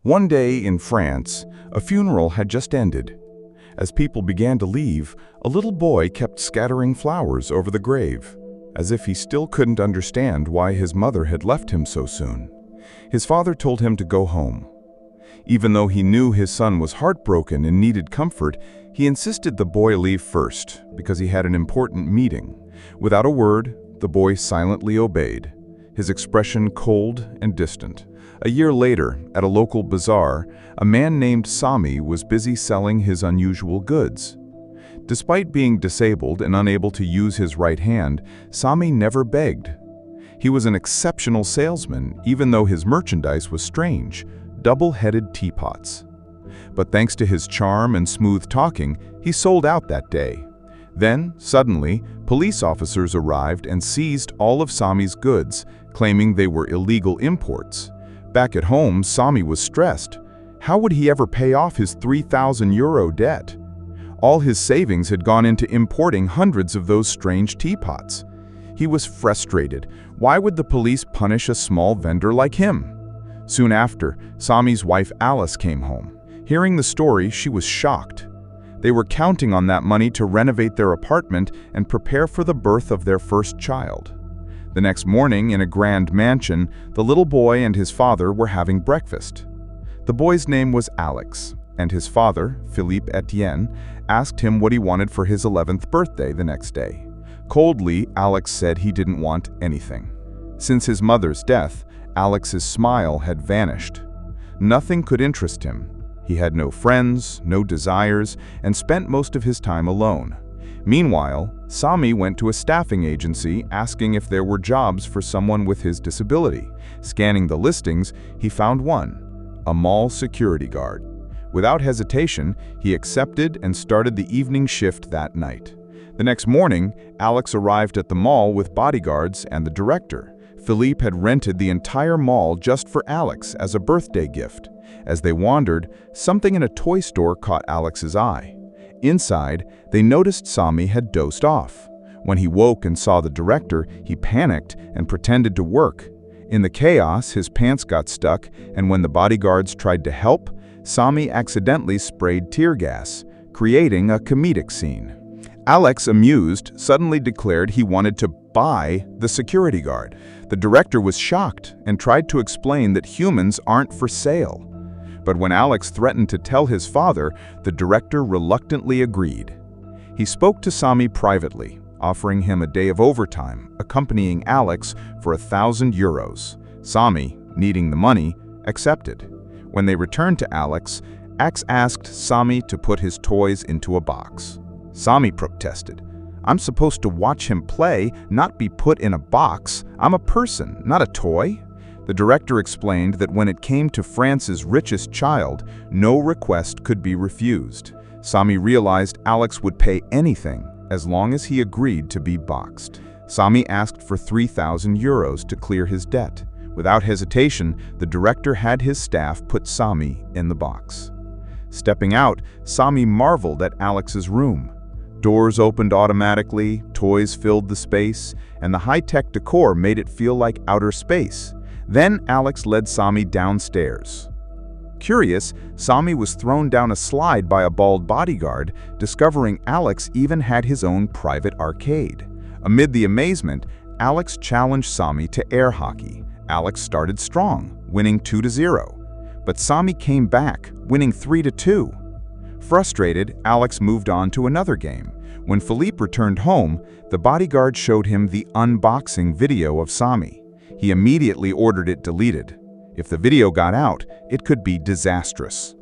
One day in France, a funeral had just ended. As people began to leave, a little boy kept scattering flowers over the grave, as if he still couldn't understand why his mother had left him so soon. His father told him to go home. Even though he knew his son was heartbroken and needed comfort, he insisted the boy leave first because he had an important meeting. Without a word, the boy silently obeyed, his expression cold and distant. A year later, at a local bazaar, a man named Sami was busy selling his unusual goods. Despite being disabled and unable to use his right hand, Sami never begged. He was an exceptional salesman, even though his merchandise was strange, double-headed teapots. But thanks to his charm and smooth talking, he sold out that day. Then, suddenly, police officers arrived and seized all of Sami's goods, claiming they were illegal imports. Back at home, Sami was stressed. How would he ever pay off his €3,000 debt? All his savings had gone into importing hundreds of those strange teapots. He was frustrated. Why would the police punish a small vendor like him? Soon after, Sami's wife Alice came home. Hearing the story, she was shocked. They were counting on that money to renovate their apartment and prepare for the birth of their first child. The next morning, in a grand mansion, the little boy and his father were having breakfast. The boy's name was Alex, and his father, Philippe Etienne, asked him what he wanted for his 11th birthday the next day. Coldly, Alex said he didn't want anything. Since his mother's death, Alex's smile had vanished. Nothing could interest him. He had no friends, no desires, and spent most of his time alone. Meanwhile, Sami went to a staffing agency asking if there were jobs for someone with his disability. Scanning the listings, he found one, a mall security guard. Without hesitation, he accepted and started the evening shift that night. The next morning, Alex arrived at the mall with bodyguards and the director. Philippe had rented the entire mall just for Alex as a birthday gift. As they wandered, something in a toy store caught Alex's eye. Inside, they noticed Sami had dozed off. When he woke and saw the director, he panicked and pretended to work. In the chaos, his pants got stuck, and when the bodyguards tried to help, Sami accidentally sprayed tear gas, creating a comedic scene. Alex, amused, suddenly declared he wanted to buy the security guard. The director was shocked and tried to explain that humans aren't for sale. But when Alex threatened to tell his father, the director reluctantly agreed. He spoke to Sami privately, offering him a day of overtime, accompanying Alex for €1,000. Sami, needing the money, accepted. When they returned to Alex asked Sami to put his toys into a box. Sami protested. "I'm supposed to watch him play, not be put in a box. I'm a person, not a toy." The director explained that when it came to France's richest child, no request could be refused. Sami realized Alex would pay anything as long as he agreed to be boxed. Sami asked for €3,000 to clear his debt. Without hesitation, the director had his staff put Sami in the box. Stepping out, Sami marveled at Alex's room. Doors opened automatically, toys filled the space, and the high-tech decor made it feel like outer space. Then Alex led Sami downstairs. Curious, Sami was thrown down a slide by a bald bodyguard, discovering Alex even had his own private arcade. Amid the amazement, Alex challenged Sami to air hockey. Alex started strong, winning 2-0. But Sami came back, winning 3-2. Frustrated, Alex moved on to another game. When Philippe returned home, the bodyguard showed him the unboxing video of Sami. He immediately ordered it deleted. If the video got out, it could be disastrous.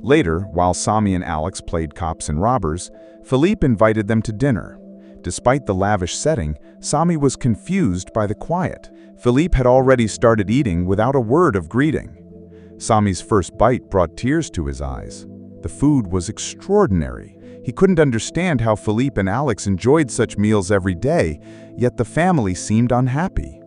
Later, while Sami and Alex played cops and robbers, Philippe invited them to dinner. Despite the lavish setting, Sami was confused by the quiet. Philippe had already started eating without a word of greeting. Sami's first bite brought tears to his eyes. The food was extraordinary. He couldn't understand how Philippe and Alex enjoyed such meals every day, yet the family seemed unhappy.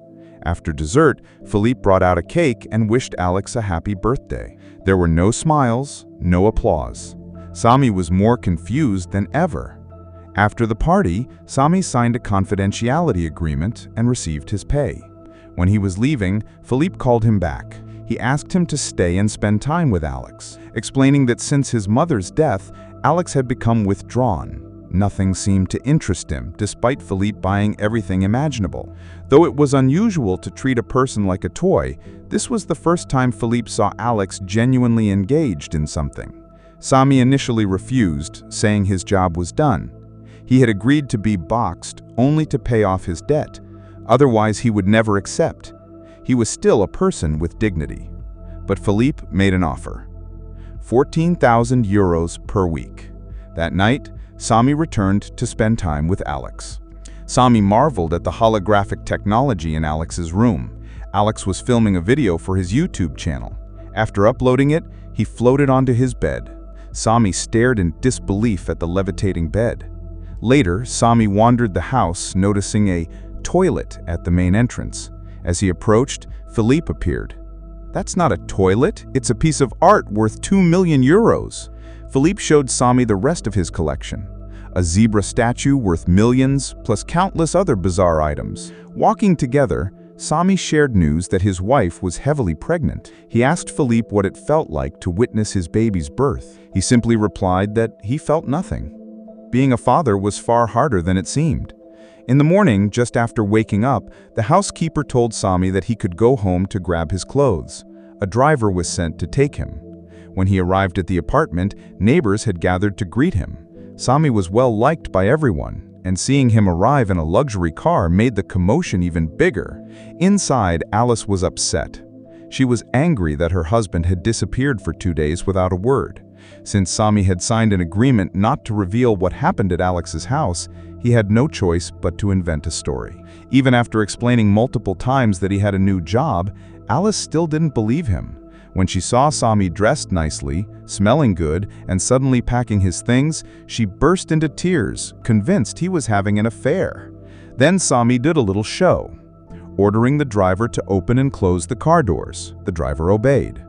After dessert, Philippe brought out a cake and wished Alex a happy birthday. There were no smiles, no applause. Sami was more confused than ever. After the party, Sami signed a confidentiality agreement and received his pay. When he was leaving, Philippe called him back. he asked him to stay and spend time with Alex, explaining that since his mother's death, Alex had become withdrawn. Nothing seemed to interest him, despite Philippe buying everything imaginable. Though it was unusual to treat a person like a toy, this was the first time Philippe saw Alex genuinely engaged in something. Sami initially refused, saying his job was done. He had agreed to be boxed only to pay off his debt. Otherwise, he would never accept. He was still a person with dignity. But Philippe made an offer. 14,000 euros per week. That night, Sami returned to spend time with Alex. Sami marveled at the holographic technology in Alex's room. Alex was filming a video for his YouTube channel. After uploading it, he floated onto his bed. Sami stared in disbelief at the levitating bed. Later, Sami wandered the house, noticing a toilet at the main entrance. As he approached, Philippe appeared. "That's not a toilet, it's a piece of art worth 2 million euros. Philippe showed Sami the rest of his collection. A zebra statue worth millions, plus countless other bizarre items. Walking together, Sami shared news that his wife was heavily pregnant. He asked Philippe what it felt like to witness his baby's birth. He simply replied that he felt nothing. Being a father was far harder than it seemed. In the morning, just after waking up, the housekeeper told Sami that he could go home to grab his clothes. A driver was sent to take him. When he arrived at the apartment, neighbors had gathered to greet him. Sami was well liked by everyone, and seeing him arrive in a luxury car made the commotion even bigger. Inside, Alice was upset. She was angry that her husband had disappeared for 2 days without a word. Since Sami had signed an agreement not to reveal what happened at Alex's house, he had no choice but to invent a story. Even after explaining multiple times that he had a new job, Alice still didn't believe him. When she saw Sami dressed nicely, smelling good, and suddenly packing his things, she burst into tears, convinced he was having an affair. Then Sami did a little show, ordering the driver to open and close the car doors. The driver obeyed.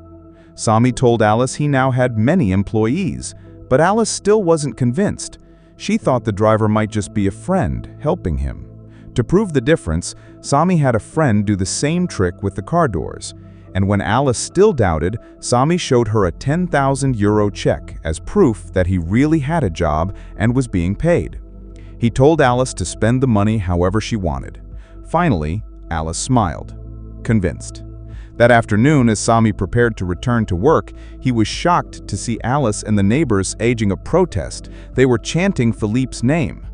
Sami told Alice he now had many employees, but Alice still wasn't convinced. She thought the driver might just be a friend, helping him. To prove the difference, Sami had a friend do the same trick with the car doors. And when Alice still doubted, Sami showed her a 10,000 euro check as proof that he really had a job and was being paid. He told Alice to spend the money however she wanted. Finally, Alice smiled, convinced. That afternoon, as Sami prepared to return to work, he was shocked to see Alice and the neighbors staging a protest. They were chanting Philippe's name.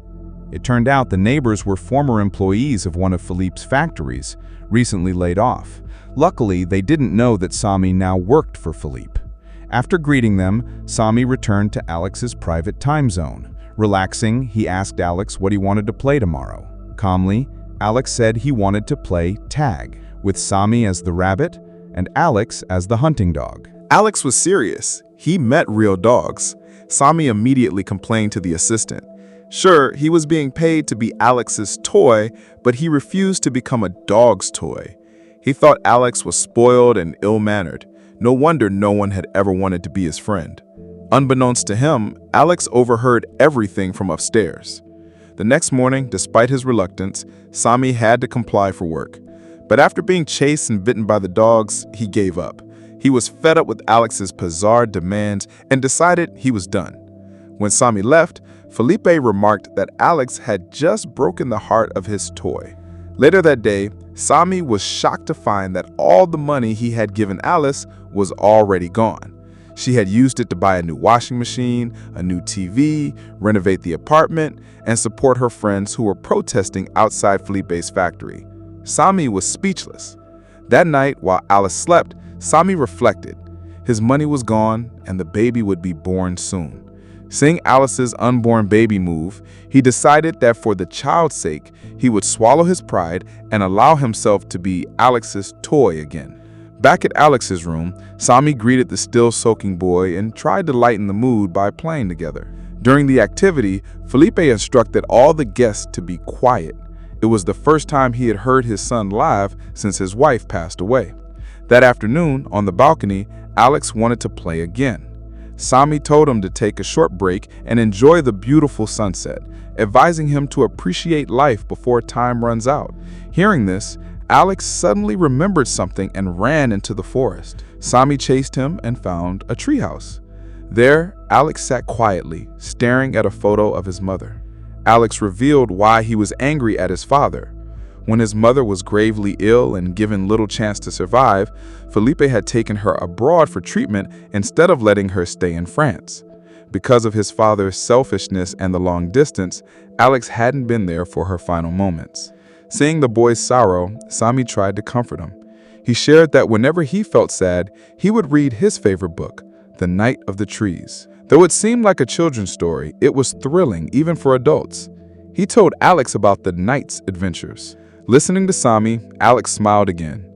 It turned out the neighbors were former employees of one of Philippe's factories, recently laid off. Luckily, they didn't know that Sami now worked for Philippe. After greeting them, Sami returned to Alex's private time zone. Relaxing, he asked Alex what he wanted to play tomorrow. Calmly, Alex said he wanted to play tag, with Sami as the rabbit and Alex as the hunting dog. Alex was serious. He met real dogs. Sami immediately complained to the assistant. Sure, he was being paid to be Alex's toy, but he refused to become a dog's toy. He thought Alex was spoiled and ill-mannered. No wonder no one had ever wanted to be his friend. Unbeknownst to him, Alex overheard everything from upstairs. The next morning, despite his reluctance, Sami had to comply for work. But after being chased and bitten by the dogs, he gave up. He was fed up with Alex's bizarre demands and decided he was done. When Sami left, Felipe remarked that Alex had just broken the heart of his toy. Later that day, Sami was shocked to find that all the money he had given Alice was already gone. She had used it to buy a new washing machine, a new TV, renovate the apartment, and support her friends who were protesting outside Felipe's factory. Sami was speechless. That night, while Alice slept, Sami reflected. His money was gone, and the baby would be born soon. Seeing Alice's unborn baby move, he decided that for the child's sake, he would swallow his pride and allow himself to be Alex's toy again. Back at Alex's room, Sami greeted the still-soaking boy and tried to lighten the mood by playing together. During the activity, Felipe instructed all the guests to be quiet. It was the first time he had heard his son live since his wife passed away. That afternoon, on the balcony, Alex wanted to play again. Sami told him to take a short break and enjoy the beautiful sunset, advising him to appreciate life before time runs out. Hearing this, Alex suddenly remembered something and ran into the forest. Sami chased him and found a treehouse. There, Alex sat quietly, staring at a photo of his mother. Alex revealed why he was angry at his father. When his mother was gravely ill and given little chance to survive, Felipe had taken her abroad for treatment instead of letting her stay in France. Because of his father's selfishness and the long distance, Alex hadn't been there for her final moments. Seeing the boy's sorrow, Sami tried to comfort him. He shared that whenever he felt sad, he would read his favorite book, The Night of the Trees. Though it seemed like a children's story, it was thrilling even for adults. He told Alex about the knight's adventures. Listening to Sami, Alex smiled again.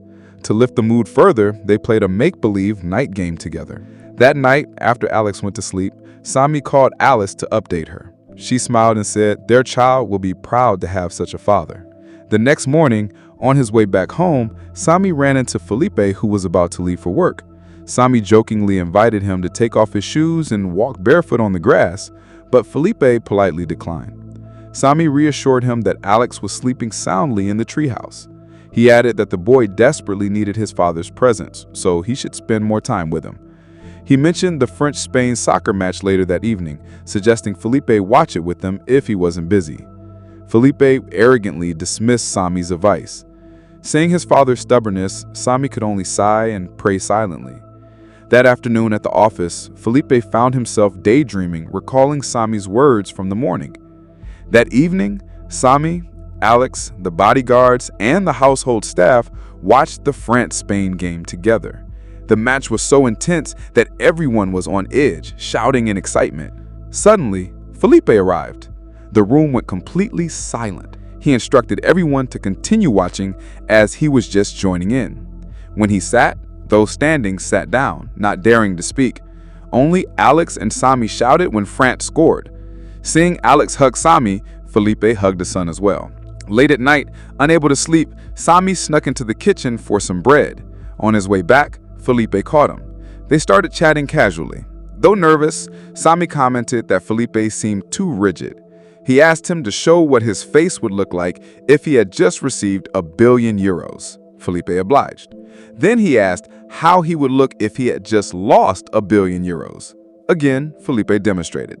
To lift the mood further, they played a make-believe night game together. That night, after Alex went to sleep, Sami called Alice to update her. She smiled and said their child will be proud to have such a father. The next morning, on his way back home, Sami ran into Felipe, who was about to leave for work. Sami jokingly invited him to take off his shoes and walk barefoot on the grass, but Felipe politely declined. Sami reassured him that Alex was sleeping soundly in the treehouse. He added that the boy desperately needed his father's presence, so he should spend more time with him. He mentioned the French-Spain soccer match later that evening, suggesting Felipe watch it with them if he wasn't busy. Felipe arrogantly dismissed Sami's advice. Seeing his father's stubbornness, Sami could only sigh and pray silently. That afternoon at the office, Felipe found himself daydreaming, recalling Sami's words from the morning. That evening, Sami, Alex, the bodyguards, and the household staff watched the France-Spain game together. The match was so intense that everyone was on edge, shouting in excitement. Suddenly, Felipe arrived. The room went completely silent. He instructed everyone to continue watching as he was just joining in. When he sat, those standing sat down, not daring to speak. Only Alex and Sami shouted when France scored. Seeing Alex hug Sami, Felipe hugged his son as well. Late at night, unable to sleep, Sami snuck into the kitchen for some bread. On his way back, Felipe caught him. They started chatting casually. Though nervous, Sami commented that Felipe seemed too rigid. He asked him to show what his face would look like if he had just received €1 billion. Felipe obliged. Then he asked how he would look if he had just lost €1 billion. Again, Felipe demonstrated.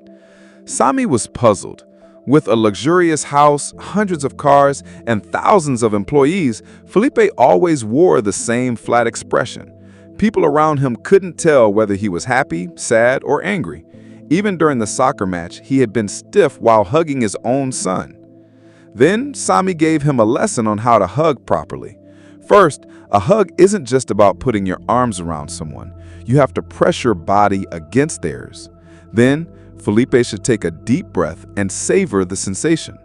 Sami was puzzled. With a luxurious house, hundreds of cars, and thousands of employees, Felipe always wore the same flat expression. People around him couldn't tell whether he was happy, sad, or angry. Even during the soccer match, he had been stiff while hugging his own son. Then, Sami gave him a lesson on how to hug properly. First, a hug isn't just about putting your arms around someone. You have to press your body against theirs. Then, Felipe should take a deep breath and savor the sensation.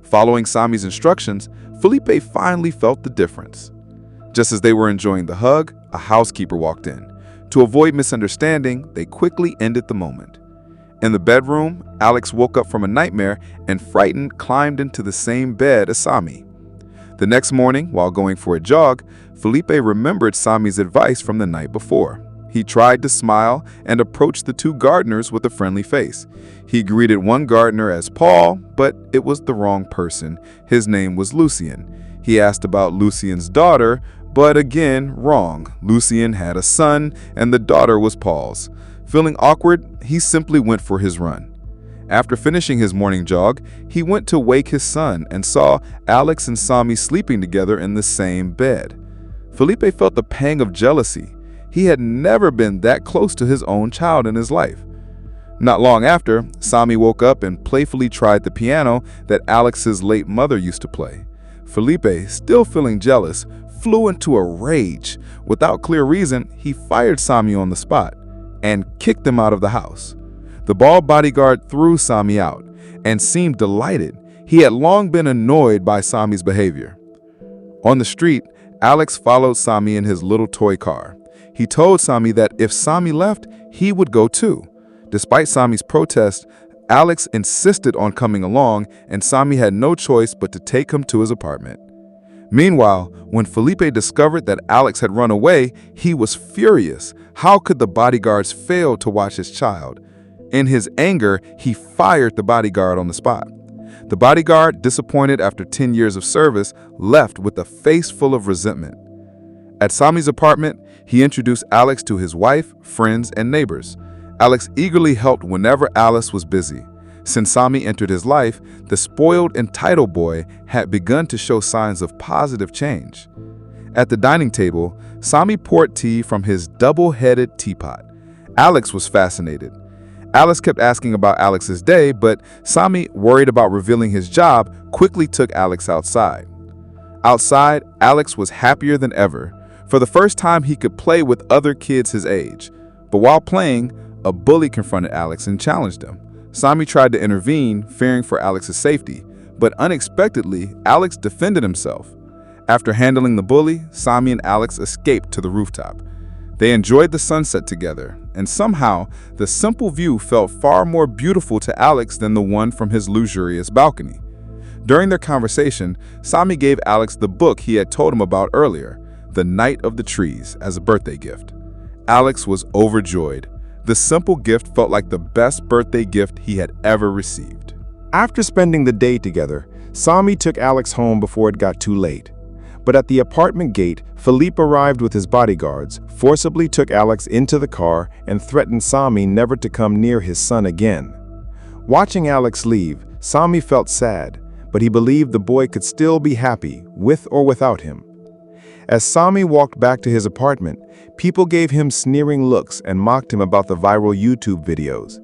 Following Sami's instructions, Felipe finally felt the difference. Just as they were enjoying the hug, a housekeeper walked in. To avoid misunderstanding, they quickly ended the moment. In the bedroom, Alex woke up from a nightmare and, frightened, climbed into the same bed as Sami. The next morning, while going for a jog, Felipe remembered Sami's advice from the night before. He tried to smile and approached the two gardeners with a friendly face. He greeted one gardener as Paul, but it was the wrong person. His name was Lucien. He asked about Lucien's daughter, but again, wrong. Lucien had a son, and the daughter was Paul's. Feeling awkward, he simply went for his run. After finishing his morning jog, he went to wake his son and saw Alex and Sami sleeping together in the same bed. Felipe felt a pang of jealousy. He had never been that close to his own child in his life. Not long after, Sami woke up and playfully tried the piano that Alex's late mother used to play. Felipe, still feeling jealous, flew into a rage. Without clear reason, he fired Sami on the spot and kicked him out of the house. The bald bodyguard threw Sami out and seemed delighted. He had long been annoyed by Sami's behavior. On the street, Alex followed Sami in his little toy car. He told Sami that if Sami left, he would go too. Despite Sami's protest, Alex insisted on coming along, and Sami had no choice but to take him to his apartment. Meanwhile, when Felipe discovered that Alex had run away, he was furious. How could the bodyguards fail to watch his child? In his anger, he fired the bodyguard on the spot. The bodyguard, disappointed after 10 years of service, left with a face full of resentment. At Sami's apartment, he introduced Alex to his wife, friends, and neighbors. Alex eagerly helped whenever Alice was busy. Since Sami entered his life, the spoiled, entitled boy had begun to show signs of positive change. At the dining table, Sami poured tea from his double-headed teapot. Alex was fascinated. Alice kept asking about Alex's day, but Sami, worried about revealing his job, quickly took Alex outside. Outside, Alex was happier than ever. For the first time, he could play with other kids his age. But while playing, a bully confronted Alex and challenged him. Sami tried to intervene, fearing for Alex's safety, but unexpectedly, Alex defended himself. After handling the bully, Sami and Alex escaped to the rooftop. They enjoyed the sunset together, and somehow, the simple view felt far more beautiful to Alex than the one from his luxurious balcony. During their conversation, Sami gave Alex the book he had told him about earlier, The Night of the Trees, as a birthday gift. Alex was overjoyed. The simple gift felt like the best birthday gift he had ever received. After spending the day together, Sami took Alex home before it got too late. But at the apartment gate, Philippe arrived with his bodyguards, forcibly took Alex into the car, and threatened Sami never to come near his son again. Watching Alex leave, Sami felt sad, but he believed the boy could still be happy, with or without him. As Sami walked back to his apartment, people gave him sneering looks and mocked him about the viral YouTube videos.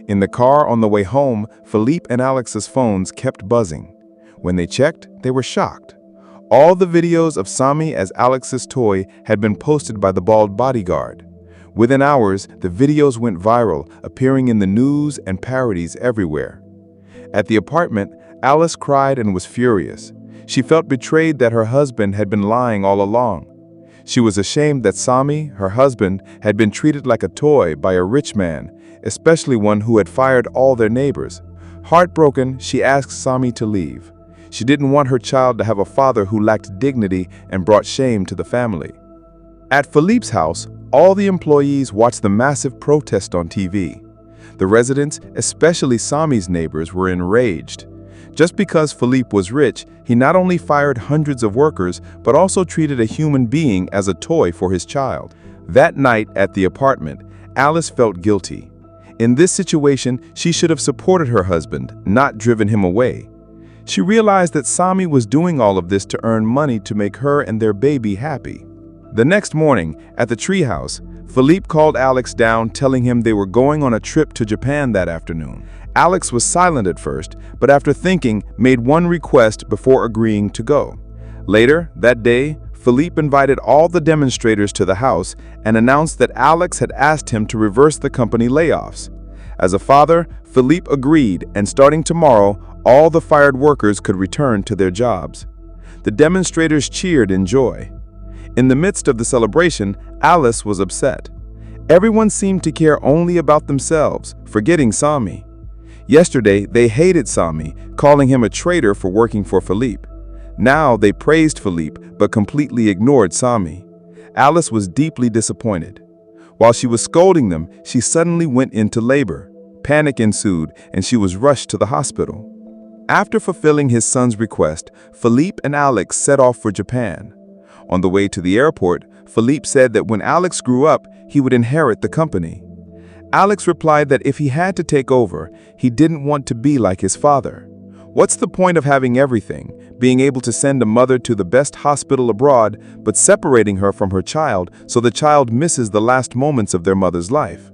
In the car on the way home, Philippe and Alex's phones kept buzzing. When they checked, they were shocked. All the videos of Sami as Alex's toy had been posted by the bald bodyguard. Within hours, the videos went viral, appearing in the news and parodies everywhere. At the apartment, Alice cried and was furious. She felt betrayed that her husband had been lying all along. She was ashamed that Sami, her husband, had been treated like a toy by a rich man, especially one who had fired all their neighbors. Heartbroken, she asked Sami to leave. She didn't want her child to have a father who lacked dignity and brought shame to the family. At Philippe's house, all the employees watched the massive protest on TV. The residents, especially Sami's neighbors, were enraged. Just because Philippe was rich, he not only fired hundreds of workers, but also treated a human being as a toy for his child. That night at the apartment, Alice felt guilty. In this situation, she should have supported her husband, not driven him away. She realized that Sami was doing all of this to earn money to make her and their baby happy. The next morning, at the treehouse, Philippe called Alex down, telling him they were going on a trip to Japan that afternoon. Alex was silent at first, but after thinking, made one request before agreeing to go. Later, that day, Philippe invited all the demonstrators to the house and announced that Alex had asked him to reverse the company layoffs. As a father, Philippe agreed, and starting tomorrow, all the fired workers could return to their jobs. The demonstrators cheered in joy. In the midst of the celebration, Alice was upset. Everyone seemed to care only about themselves, forgetting Sami. Yesterday, they hated Sami, calling him a traitor for working for Philippe. Now they praised Philippe, but completely ignored Sami. Alice was deeply disappointed. While she was scolding them, she suddenly went into labor. Panic ensued, and she was rushed to the hospital. After fulfilling his son's request, Philippe and Alex set off for Japan. On the way to the airport, Philippe said that when Alex grew up, he would inherit the company. Alex replied that if he had to take over, he didn't want to be like his father. What's the point of having everything, being able to send a mother to the best hospital abroad, but separating her from her child so the child misses the last moments of their mother's life?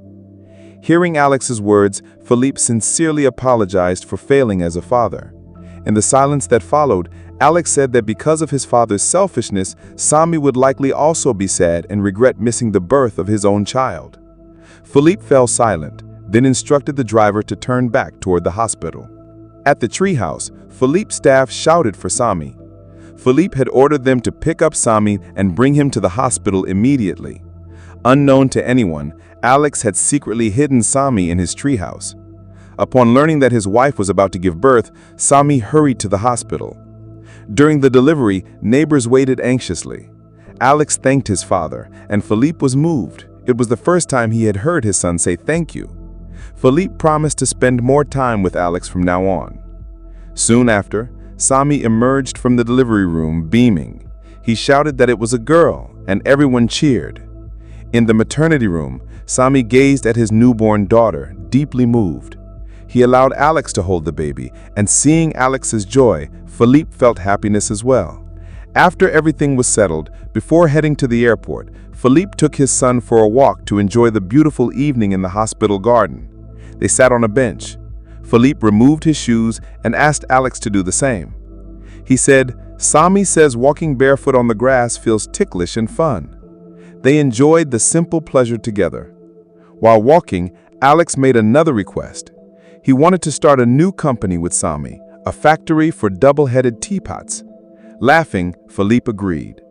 Hearing Alex's words, Philippe sincerely apologized for failing as a father. In the silence that followed, Alex said that because of his father's selfishness, Sami would likely also be sad and regret missing the birth of his own child. Philippe fell silent, then instructed the driver to turn back toward the hospital. At the treehouse, Philippe's staff shouted for Sami. Philippe had ordered them to pick up Sami and bring him to the hospital immediately. Unknown to anyone, Alex had secretly hidden Sami in his treehouse. Upon learning that his wife was about to give birth, Sami hurried to the hospital. During the delivery, neighbors waited anxiously. Alex thanked his father, and Philippe was moved. It was the first time he had heard his son say thank you. Philippe promised to spend more time with Alex from now on. Soon after, Sami emerged from the delivery room beaming. He shouted that it was a girl, and everyone cheered. In the maternity room, Sami gazed at his newborn daughter, deeply moved. He allowed Alex to hold the baby, and seeing Alex's joy, Philippe felt happiness as well. After everything was settled, before heading to the airport, Philippe took his son for a walk to enjoy the beautiful evening in the hospital garden. They sat on a bench. Philippe removed his shoes and asked Alex to do the same. He said, "Sami says walking barefoot on the grass feels ticklish and fun." They enjoyed the simple pleasure together. While walking, Alex made another request. He wanted to start a new company with Sami, a factory for double-headed teapots. Laughing, Philippe agreed.